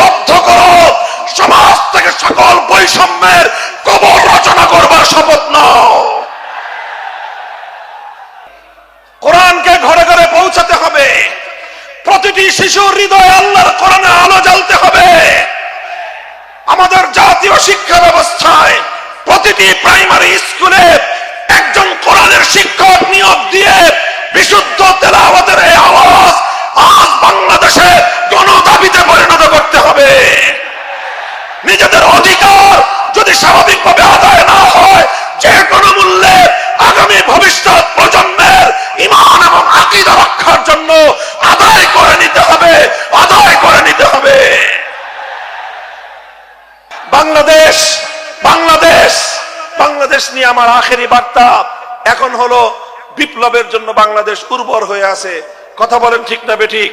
লিপিবদ্ধ করো, সমাজ থেকে সকল বৈষম্যের কবর রচনা করবার শপথ নাও। কোরআনকে ঘরে ঘরে পৌঁছাতে হবে, প্রতিটি শিশুর হৃদয়ে আল্লাহর কোরআনের আলো জ্বালতে হবে। আমাদের জাতীয় শিক্ষা ব্যবস্থায় প্রতিটি প্রাইমারি স্কুলে একজন কোরআনের শিক্ষক নিয়োগ দিয়ে বিশুদ্ধ তেলাওয়াতের এই আওয়াজ আজ বাংলাদেশে গণদাবিতে পরিণত করতে হবে। নিজেদের অধিকার যদি স্বাভাবিকভাবে আদায় না হয়, যে কোনো মূল্যে আগামী ভবিষ্যৎ প্রজন্মের ঈমান এবং আকীদা রক্ষার জন্য আদায় করে নিতে হবে, আদায় করে নিতে হবে। বাংলাদেশ বাংলাদেশ বাংলাদেশ নিয়ে আমার আখেরি বার্তা এখন হলো, বিপ্লবের জন্য বাংলাদেশ উর্বর হয়ে আছে। কথা বলেন ঠিক না বেঠিক?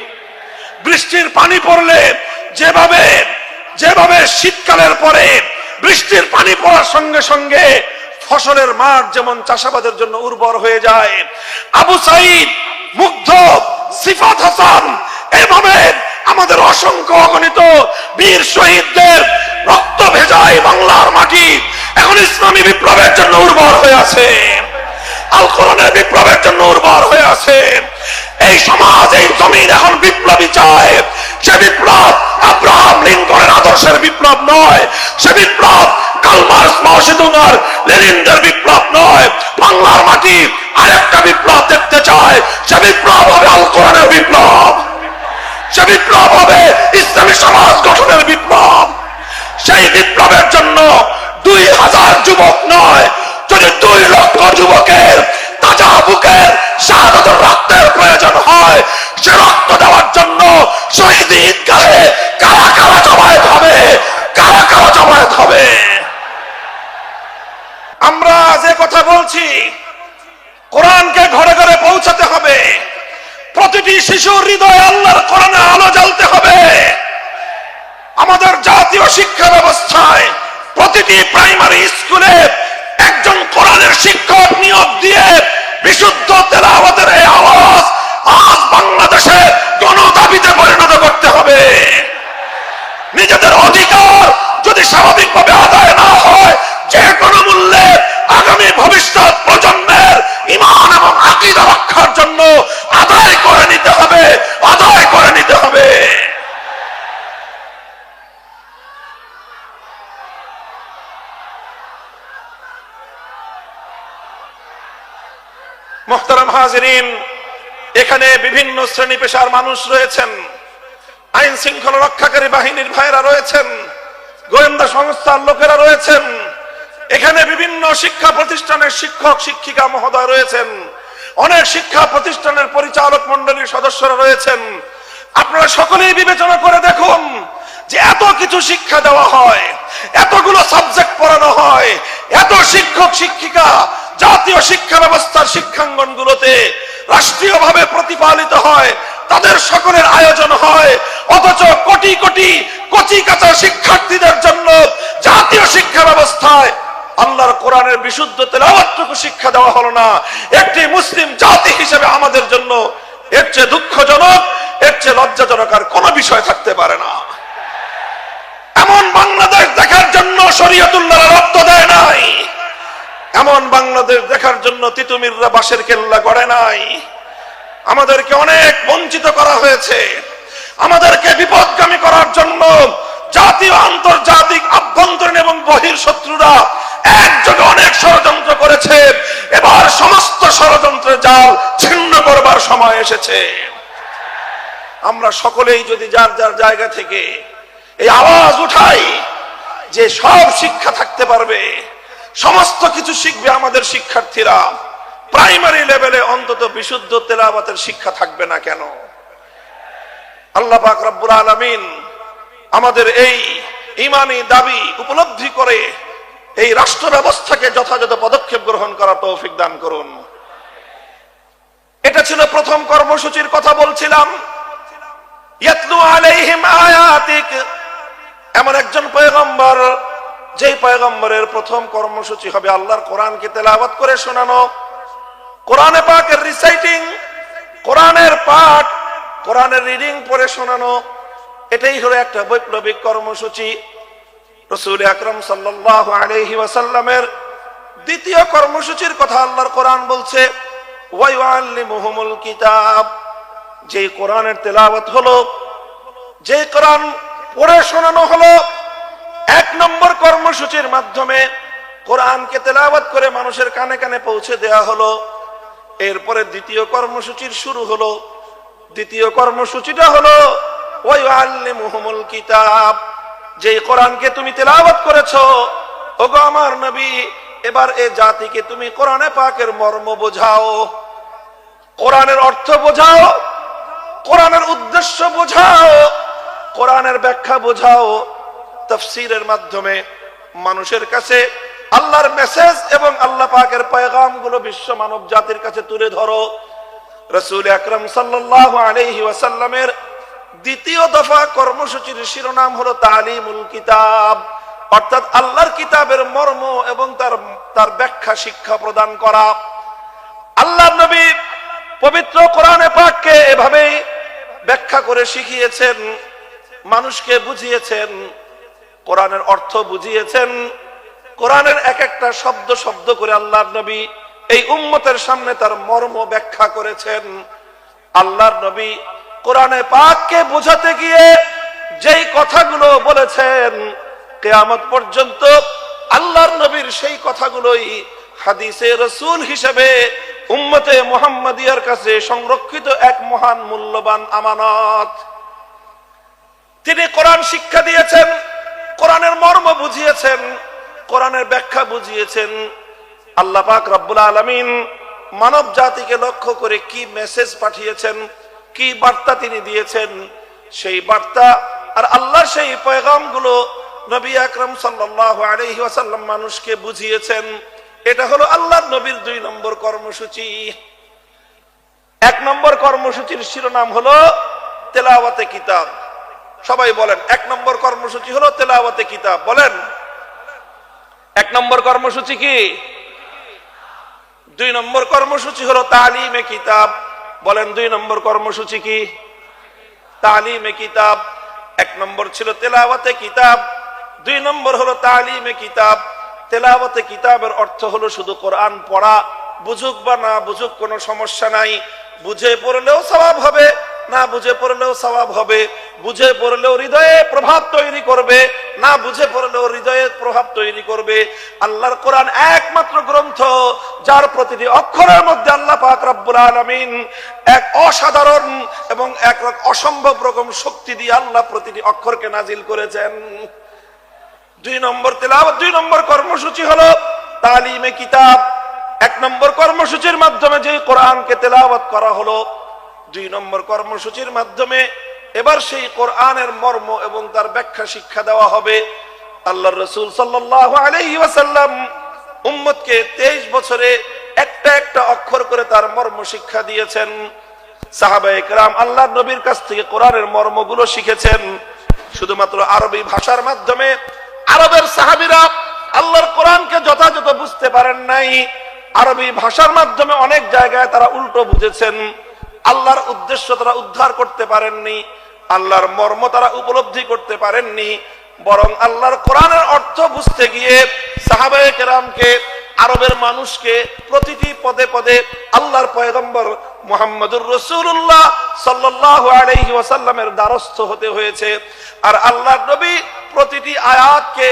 বৃষ্টির পানি পড়লে যেভাবে যেভাবে শীতকালের পরে বৃষ্টির পানি পড়ার সঙ্গে সঙ্গে ফসলের মাঠ যেমন চাষাবাদের জন্য উর্বর হয়ে যায়, আবু সাইদ, মুগ্ধ, সিফাত হাসান, এভাবে আমাদের অসংখ্য অগণিত বীর শহীদদের রক্ত ভেজাই বাংলার মাটি এখন ইসলামী বিপ্লবের জন্য উর্বর হয়ে আছে, আল কোরআনের বিপ্লবের জন্য উর্বর হয়ে আছে। এই সমাজ, এই জমিন এখন বিপ্লবী চায়। সে বিপ্লব আব্রাহাম লিঙ্কনের আদর্শের বিপ্লব নয়, সে বিপ্লব কার্ল মার্কস, মাও সেতুং আর লেনিনদের বিপ্লব নয়। বাংলার মাটি আরেকটা বিপ্লব দেখতে চায়, সে বিপ্লব হবে আল কোরআনের বিপ্লব, সে বিপ্লব হবে ইসলামী সমাজ গঠনের বিপ্লব। সেই বিপ্লবের জন্য 2000 যুবক নয়, যদি 2 লক্ষ যুবকের তাজা বুকের শাহাদাতের রক্তের প্রয়োজন হয়, সে রক্ত দেওয়ার জন্য শহীদ ঈদগাহে কারা কারা জমায়েত হবে, কারা কারা জমায়েত হবে। আমরা যে কথা বলছি, কোরআনকে ঘরে ঘরে পৌঁছাতে হবে, প্রতিটি শিশুর হৃদয়ে আল্লাহর কোরআনের আলো জ্বালতে হবে। আমাদের জাতীয় শিক্ষা ব্যবস্থায় প্রতিটি প্রাইমারি স্কুলে একজন কোরআনের শিক্ষক নিয়োগ দিয়ে বিশুদ্ধ তেলাওয়াতের এই আওয়াজ আজ বাংলাদেশে গণদাবিতে পরিণত করতে হবে। নিজেদের অধিকার যদি স্বাভাবিকভাবে আদায় না হয়, যে কোনো মূল্যে আগামী ভবিষ্যৎ প্রজন্মের ঈমান এবং আকীদা রক্ষার জন্য আদায় করে নিতে হবে, আদায় করে নিতে হবে। মুহতারাম হাজিরিন, এখানে বিভিন্ন শ্রেণী পেশার মানুষ রয়েছেন, আইন শৃঙ্খলা রক্ষাকারী বাহিনীর ভাইরা রয়েছেন, গোয়েন্দা সংস্থার লোকেরা রয়েছেন, এখানে বিভিন্ন শিক্ষা প্রতিষ্ঠানের শিক্ষক শিক্ষিকা মহোদয় রয়েছেন, অনেক শিক্ষা প্রতিষ্ঠানের পরিচালক মন্ডলীর সদস্যরা রয়েছেন। আপনারা সকলেই বিবেচনা করে দেখুন যে এত কিছু শিক্ষা দেওয়া হয়, এতগুলো সাবজেক্ট পড়ানো হয়, এত শিক্ষক শিক্ষিকা জাতীয় শিক্ষা ব্যবস্থার শিক্ষাঙ্গনগুলোতে রাষ্ট্রীয়ভাবে প্রতিপালিত হয়, তাদের সকলের আয়োজন হয়, অথচ কোটি কোটি কচি কাঁচা শিক্ষার্থীদের জন্য জাতীয় শিক্ষা ব্যবস্থায় আল্লাহর কোরআনের বিশুদ্ধ তেলাওয়াতটুকু শিক্ষা দেওয়া হলো না। একটি মুসলিম জাতি হিসেবে আমাদের জন্য এর চেয়ে দুঃখজনক, এর চেয়ে লজ্জাজনক আর কোনো বিষয় থাকতে পারে না। এমন বাংলাদেশ দেখার জন্য শরীয়তুল্লাহ রক্ত দেয় নাই, এমন বাংলাদেশ দেখার জন্য তিতুমিররা বাঁশের কেল্লা গড়ে নাই। আমাদেরকে অনেক বঞ্চিত করা হয়েছে, আমাদেরকে বিপদগামী করার জন্য জাতীয় আন্তর্জাতিক আভ্যন্তরীণ এবং বহির শত্রুরা একযোগে অনেক ষড়যন্ত্র করেছে। এবার সমস্ত ষড়যন্ত্রের জাল ছিন্ন করবার সময় এসেছে। আমরা সকলেই যদি যার যার জায়গা থেকে এই আওয়াজ উঠাই যে সব শিক্ষা থাকতে পারবে, সমস্ত কিছু শিখবে আমাদের শিক্ষার্থীরা, প্রাইমারি লেভেলে অন্তত বিশুদ্ধ তেলাওয়াতের শিক্ষা থাকবে না কেন? আল্লাহ পাক রব্বুল আলামিন আমাদের এই ঈমানি দাবি উপলব্ধি করে এই রাষ্ট্র ব্যবস্থাকে যথাযথ পদক্ষেপ গ্রহণ করার তৌফিক দান করুন। এটা ছিল প্রথম কর্মসূচির কথা বলছিলাম। ইয়াতলু আলাইহিম আয়াতিক, এমন একজন পয়গম্বর, যেই পয়গম্বরের প্রথম কর্মসূচি হবে আল্লাহর কোরআনকে তেলাওয়াত করে শোনানো, কোরআনে পাকের রিসাইটিং, কোরআনের পাঠ, কোরআনের রিডিং পড়ে শোনানো। এটাই হলো একটা বৈপ্লবিক কর্মসূচি। রাসূল আকরাম সাল্লাল্লাহু আলাইহি ওয়াসাল্লামের দ্বিতীয় কর্মসূচির কথা আল্লাহর কোরআন বলছে, ওয়া ইউআল্লিমুহুমুল কিতাব। যে কোরআনের তেলাওয়াত হলো, যে কোরআন পড়ে শোনানো হলো, এক নম্বর কর্মসূচির মাধ্যমে কোরআনকে তেলাওয়াত করে মানুষের কানে কানে পৌঁছে দেয়া হলো। এরপরে দ্বিতীয় কর্মসূচির শুরু হলো। দ্বিতীয় কর্মসূচিটা হলো ওয়া ইউআল্লিমুহুমুল কিতাব। যে কোরআনকে তুমি তেলাওয়াত করেছো, ওগো আমার নবী, এবার এই জাতিকে তুমি কোরআনে পাকের মর্ম বোঝাও, কোরআনের অর্থ বোঝাও, কোরআনের উদ্দেশ্য বোঝাও, কোরআনের ব্যাখ্যা বোঝাও। তাফসীরের মাধ্যমে মানুষের কাছে আল্লাহর মেসেজ এবং আল্লাহ পাকের পয়গাম গুলো বিশ্ব মানব জাতির কাছে তুলে ধরো। রাসূল আকরাম সাল্লাল্লাহু আলাইহি ওয়াসাল্লামের দ্বিতীয় দফা কর্মসূচির শিরোনাম হলো তালিমুল কিতাব, অর্থাৎ আল্লাহর কিতাবের মর্ম এবং তার ব্যাখ্যা শিক্ষা প্রদান করা। আল্লাহর নবী পবিত্র কোরআনে পাককে এভাবেই ব্যাখ্যা করে শিখিয়েছেন, মানুষকে বুঝিয়েছেন, কোরআনের অর্থ বুঝিয়েছেন। কোরআনের এক একটা শব্দ শব্দ করে আল্লাহর নবী এই উম্মতের সামনে তার মর্ম ব্যাখ্যা করেছেন। আল্লাহর নবী কোরআনে পাককে বোঝাতে গিয়ে যেই কথাগুলো বলেছেন, কিয়ামত পর্যন্ত আল্লাহর নবীর সেই কথাগুলোই হাদিসে রাসূল হিসেবে উম্মতে মুহাম্মাদিয়ার কাছে সংরক্ষিত এক মহান মূল্যবান আমানত। তিনি কোরআন শিক্ষা দিয়েছেন, কোরআনের মর্ম বুঝিয়েছেন, কোরআনের ব্যাখ্যা বুঝিয়েছেন। আল্লাহ পাক রব্বুল আলামিন মানব জাতিকে লক্ষ্য করে কি মেসেজ পাঠিয়েছেন, কি বার্তা তিনি দিয়েছেন, সেই বার্তা আর আল্লাহর সেই পয়গাম গুলো নবী আকরাম সাল্লাল্লাহু আলাইহি ওয়াসাল্লাম মানুষকে বুঝিয়েছেন। এটা হলো আল্লাহর নবীর 2 নম্বর কর্মসূচি। 1 নম্বর কর্মসূচির শিরোনাম হলো তেলাওয়াতে কিতাব। সবাই বলেন, 1 নম্বর কর্মসূচি হলো তেলাওয়াতে কিতাব। বলেন, 1 নম্বর কর্মসূচি কি? 2 নম্বর কর্মসূচি হলো তালিমে কিতাব। বলেন, 2 নম্বর কর্মসূচি কি? তালিমে কিতাব। 1 নম্বর ছিল তেলাওয়াতে কিতাব, 2 নম্বর হলো তালিমে কিতাব। তেলাওয়াতে কিতাবের অর্থ হলো শুধু কোরআন পড়া, বুঝুক বা না বুঝুক কোনো সমস্যা নাই, বুঝে পড়লেও সওয়াব হবে, না বুঝে পড়লেও সওয়াব হবে, বুঝে পড়লেও হৃদয়ে প্রভাব তৈরি করবে, না বুঝে পড়লেও হৃদয়ে প্রভাব তৈরি করবে। আল্লাহর কোরআন একমাত্র গ্রন্থ যার প্রতিটি অক্ষরের মধ্যে আল্লাহ পাক রব্বুল আলামিন এক অসাধারণ এবং এক অসম্ভব রকম শক্তি দিয়ে আল্লাহ প্রতিটি অক্ষরকে নাজিল করেছেন। 2 নম্বর তেলাওয়াত, 2 নম্বর কর্মসূচি হলো তালিমে কিতাব। 1 নম্বর কর্মসূচির মাধ্যমে যে কোরআনকে তেলাওয়াত করা হলো, 2 নম্বর কর্মসূচির মাধ্যমে এবার সেই কোরআনের মর্ম এবং তার ব্যাখ্যা শিক্ষা দেওয়া হবে। আল্লাহর রাসূল সাল্লাল্লাহু আলাইহি ওয়াসাল্লাম উম্মতকে 23 বছরে একটা একটা অক্ষর করে তার মর্ম শিক্ষা দিয়েছেন। সাহাবায়ে কেরাম আল্লাহর নবীর কাছ থেকে কোরআনের মর্মগুলো শিখেছেন শুধুমাত্র আরবি ভাষার মাধ্যমে। আরবের সাহাবীরা আল্লাহর কোরআনকে যথাযথ বুঝতে পারেন নাই, আরবি ভাষার মাধ্যমে অনেক জায়গায় তারা উল্টো বুঝেছেন। আল্লাহর উদ্দেশ্য তারা উদ্ধার করতে পারেননি, আল্লাহর মর্ম তারা উপলব্ধি করতে পারেননি, বরং আল্লাহর কোরআনের অর্থ বুঝতে গিয়ে সাহাবায়ে কেরামকে, আরবের মানুষকে প্রতিটি পদে পদে আল্লাহর পয়গম্বর মুহাম্মদুর রাসূলুল্লাহ সাল্লাল্লাহু আলাইহি ওয়াসাল্লামের দ্বারস্থ হতে হয়েছে। আর আল্লাহর নবী প্রতিটি আয়াতকে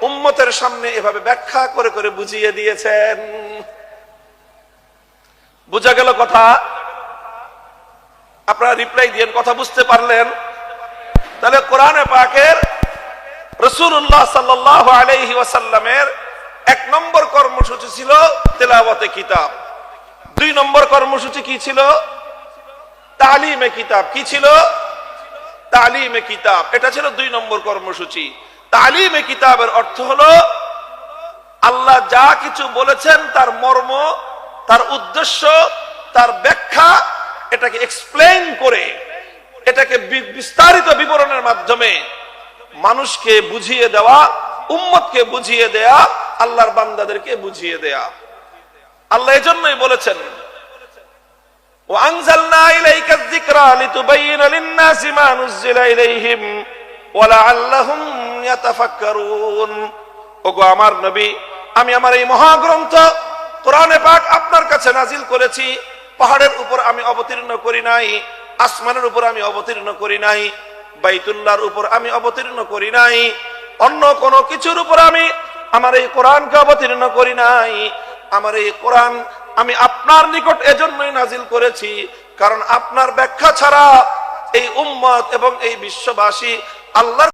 উম্মতের সামনে এভাবে ব্যাখ্যা করে করে বুঝিয়ে দিয়েছেন। বুঝা গেল কথা? আপনারা রিপ্লাই দিয়েন, কথা বুঝতে পারলেন? তাহলে কোরআনে পাকের রাসূলুল্লাহ সাল্লাল্লাহু আলাইহি ওয়াসাল্লামের 1 নম্বর কর্মসূচি ছিল তেলাওয়াতে কিতাব। 2 নম্বর কর্মসূচি কি ছিল? তালিমে কিতাব। কি ছিল? তালিমে কিতাব। এটা ছিল 2 নম্বর কর্মসূচি। তালিমে কিতাবের অর্থ হলো আল্লাহ যা কিছু বলেছেন তার মর্ম, তার উদ্দেশ্য, তার ব্যাখ্যা, এটাকে এক্সপ্লেইন করে, এটাকে বিস্তারিত বিবরণের মাধ্যমে মানুষকে বুঝিয়ে দেওয়া, উম্মতকে বুঝিয়ে দেয়া, আল্লাহর বান্দাদেরকে বুঝিয়ে দেয়া। আল্লাহ এজন্যই বলেছেন وأنزلنا إليك الذكرى لتبين للناس ما نزل إليهم ولعلهم يتفكرون ওগো আমার নবী, আমি আমার এই মহাগ্রন্থ কোরআনে পাক আপনার কাছে নাজিল করেছি। পাহাড়ের উপর আমি অবতীর্ণ করি নাই, আসমানের উপর আমি অবতীর্ণ করি নাই, বাইতুল্লাহর উপর আমি অবতীর্ণ করি নাই, অন্য কোন কিছুর উপর আমি আমার এই কোরআনকে অবতীর্ণ করি নাই। আমার এই কোরআন আমি আপনার নিকট এজন্যই নাজিল করেছি, কারণ আপনার ব্যাখ্যা ছাড়া এই উম্মত এবং এই বিশ্ববাসী আল্লাহর